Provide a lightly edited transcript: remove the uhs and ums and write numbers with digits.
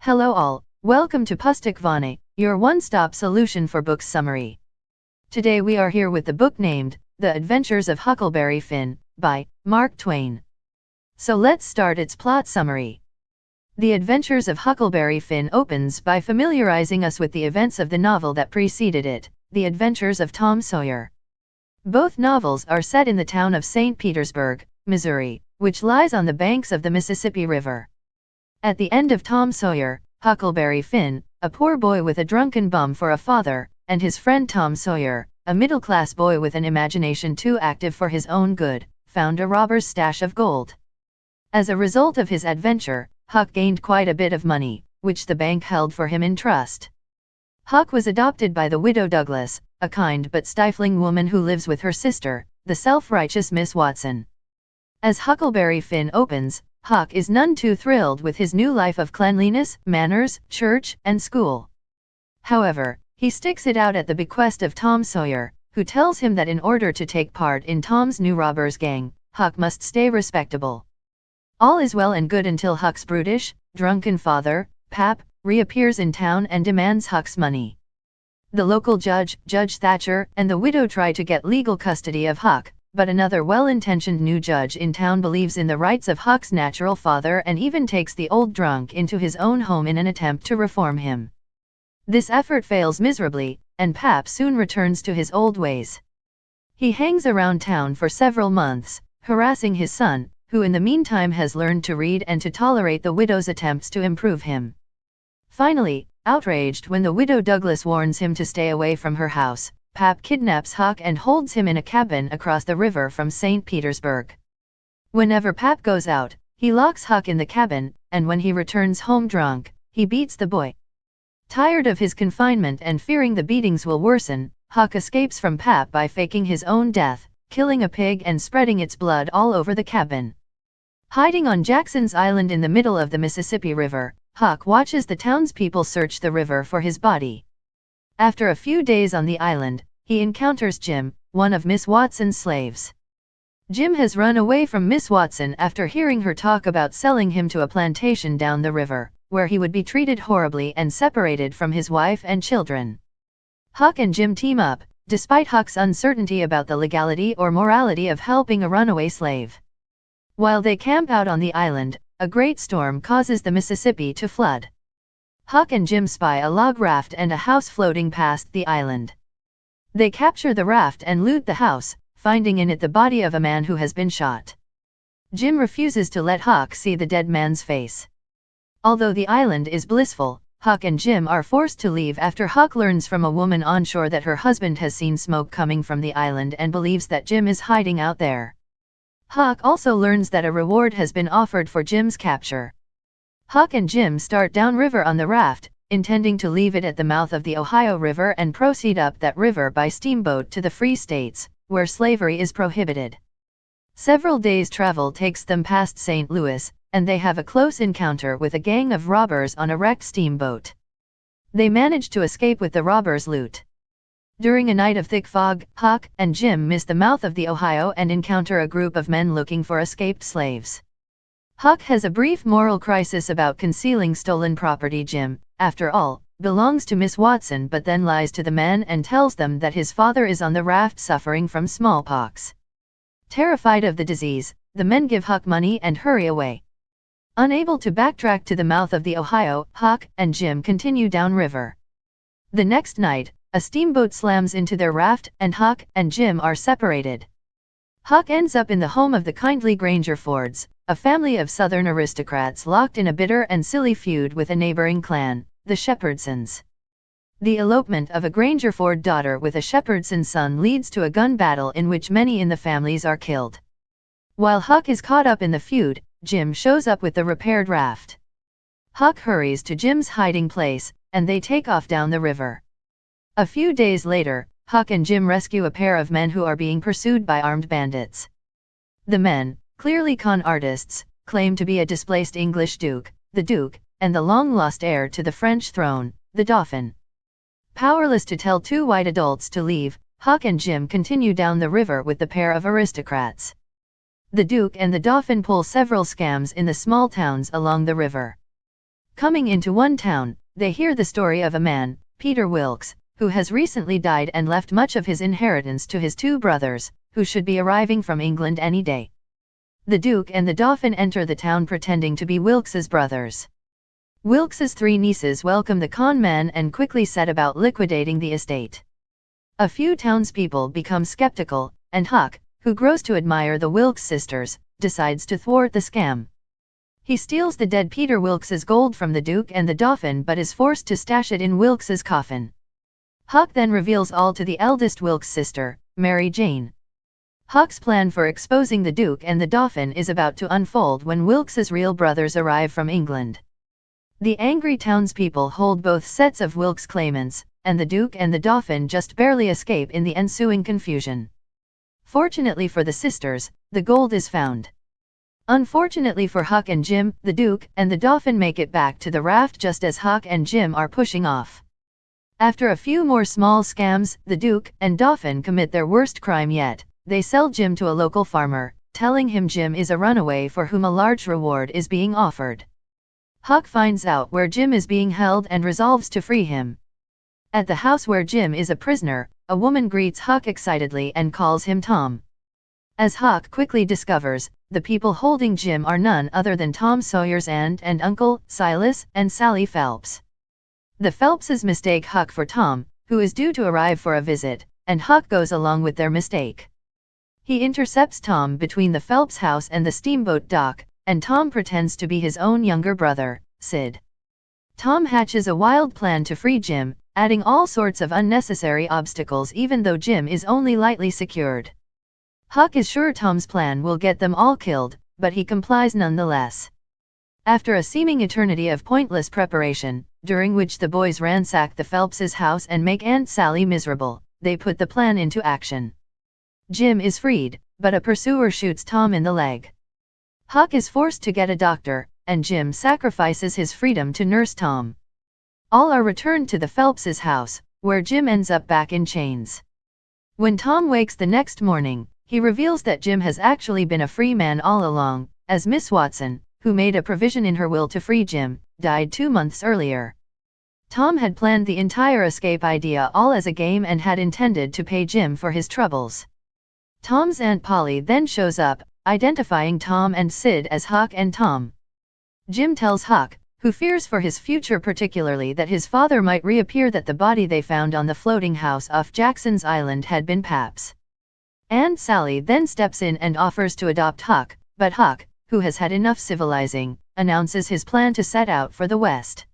Hello all, welcome to Pustakvane, your one-stop solution for book summary. Today we are here with the book named The Adventures of Huckleberry Finn by Mark Twain. So let's start its plot summary. The Adventures of Huckleberry Finn opens by familiarizing us with the events of the novel that preceded it, The Adventures of Tom Sawyer. Both novels are set in the town of St. Petersburg, Missouri, which lies on the banks of the Mississippi River. At the end of Tom Sawyer, Huckleberry Finn, a poor boy with a drunken bum for a father, and his friend Tom Sawyer, a middle-class boy with an imagination too active for his own good, found a robber's stash of gold. As a result of his adventure, Huck gained quite a bit of money, which the bank held for him in trust. Huck was adopted by the widow Douglas, a kind but stifling woman who lives with her sister, the self-righteous Miss Watson. As Huckleberry Finn opens, Huck is none too thrilled with his new life of cleanliness, manners, church, and school. However, he sticks it out at the bequest of Tom Sawyer, who tells him that in order to take part in Tom's new robbers gang, Huck must stay respectable. All is well and good until Huck's brutish, drunken father, Pap, reappears in town and demands Huck's money. The local judge, Judge Thatcher, and the widow try to get legal custody of Huck, but another well-intentioned new judge in town believes in the rights of Huck's natural father and even takes the old drunk into his own home in an attempt to reform him. This effort fails miserably, and Pap soon returns to his old ways. He hangs around town for several months, harassing his son, who in the meantime has learned to read and to tolerate the widow's attempts to improve him. Finally, outraged when the widow Douglas warns him to stay away from her house, Pap kidnaps Huck and holds him in a cabin across the river from St. Petersburg. Whenever Pap goes out, he locks Huck in the cabin, and when he returns home drunk, he beats the boy. Tired of his confinement and fearing the beatings will worsen, Huck escapes from Pap by faking his own death, killing a pig and spreading its blood all over the cabin. Hiding on Jackson's Island in the middle of the Mississippi River, Huck watches the townspeople search the river for his body. After a few days on the island, he encounters Jim, one of Miss Watson's slaves. Jim has run away from Miss Watson after hearing her talk about selling him to a plantation down the river, where he would be treated horribly and separated from his wife and children. Huck and Jim team up, despite Huck's uncertainty about the legality or morality of helping a runaway slave. While they camp out on the island, a great storm causes the Mississippi to flood. Huck and Jim spy a log raft and a house floating past the island. They capture the raft and loot the house, finding in it the body of a man who has been shot. Jim refuses to let Huck see the dead man's face. Although the island is blissful, Huck and Jim are forced to leave after Huck learns from a woman on shore that her husband has seen smoke coming from the island and believes that Jim is hiding out there. Huck also learns that a reward has been offered for Jim's capture. Huck and Jim start downriver on the raft, intending to leave it at the mouth of the Ohio River and proceed up that river by steamboat to the Free States, where slavery is prohibited. Several days' travel takes them past St. Louis, and they have a close encounter with a gang of robbers on a wrecked steamboat. They manage to escape with the robbers' loot. During a night of thick fog, Huck and Jim miss the mouth of the Ohio and encounter a group of men looking for escaped slaves. Huck has a brief moral crisis about concealing stolen property. Jim, after all, belongs to Miss Watson but then lies to the men and tells them that his father is on the raft suffering from smallpox. Terrified of the disease, the men give Huck money and hurry away. Unable to backtrack to the mouth of the Ohio, Huck and Jim continue downriver. The next night, a steamboat slams into their raft and Huck and Jim are separated. Huck ends up in the home of the kindly Grangerfords, a family of Southern aristocrats locked in a bitter and silly feud with a neighboring clan, the Shepherdsons. The elopement of a Grangerford daughter with a Shepherdson son leads to a gun battle in which many in the families are killed. While Huck is caught up in the feud, Jim shows up with the repaired raft. Huck hurries to Jim's hiding place, and they take off down the river. A few days later, Huck and Jim rescue a pair of men who are being pursued by armed bandits. The men, clearly con artists, claim to be a displaced English duke, the Duke, and the long-lost heir to the French throne, the Dauphin. Powerless to tell two white adults to leave, Huck and Jim continue down the river with the pair of aristocrats. The Duke and the Dauphin pull several scams in the small towns along the river. Coming into one town, they hear the story of a man, Peter Wilkes, who has recently died and left much of his inheritance to his two brothers, who should be arriving from England any day. The Duke and the Dauphin enter the town pretending to be Wilkes's brothers. Wilkes's three nieces welcome the con man and quickly set about liquidating the estate. A few townspeople become skeptical, and Huck, who grows to admire the Wilkes sisters, decides to thwart the scam. He steals the dead Peter Wilkes's gold from the Duke and the Dauphin but is forced to stash it in Wilkes's coffin. Huck then reveals all to the eldest Wilkes sister, Mary Jane. Huck's plan for exposing the Duke and the Dauphin is about to unfold when Wilkes's real brothers arrive from England. The angry townspeople hold both sets of Wilkes claimants, and the Duke and the Dauphin just barely escape in the ensuing confusion. Fortunately for the sisters, the gold is found. Unfortunately for Huck and Jim, the Duke and the Dauphin make it back to the raft just as Huck and Jim are pushing off. After a few more small scams, the Duke and Dauphin commit their worst crime yet. They sell Jim to a local farmer, telling him Jim is a runaway for whom a large reward is being offered. Huck finds out where Jim is being held and resolves to free him. At the house where Jim is a prisoner, a woman greets Huck excitedly and calls him Tom. As Huck quickly discovers, the people holding Jim are none other than Tom Sawyer's aunt and uncle, Silas and Sally Phelps. The Phelpses mistake Huck for Tom, who is due to arrive for a visit, and Huck goes along with their mistake. He intercepts Tom between the Phelps house and the steamboat dock, and Tom pretends to be his own younger brother, Sid. Tom hatches a wild plan to free Jim, adding all sorts of unnecessary obstacles even though Jim is only lightly secured. Huck is sure Tom's plan will get them all killed, but he complies nonetheless. After a seeming eternity of pointless preparation, during which the boys ransack the Phelpses' house and make Aunt Sally miserable, they put the plan into action. Jim is freed, but a pursuer shoots Tom in the leg. Huck is forced to get a doctor, and Jim sacrifices his freedom to nurse Tom. All are returned to the Phelpses' house, where Jim ends up back in chains. When Tom wakes the next morning, he reveals that Jim has actually been a free man all along, as Miss Watson, who made a provision in her will to free Jim, died 2 months earlier. Tom had planned the entire escape idea all as a game and had intended to pay Jim for his troubles. Tom's Aunt Polly then shows up, identifying Tom and Sid as Huck and Tom. Jim tells Huck, who fears for his future particularly that his father might reappear, that the body they found on the floating house off Jackson's Island had been Pap's. Aunt Sally then steps in and offers to adopt Huck, but Huck, who has had enough civilizing, announces his plan to set out for the West.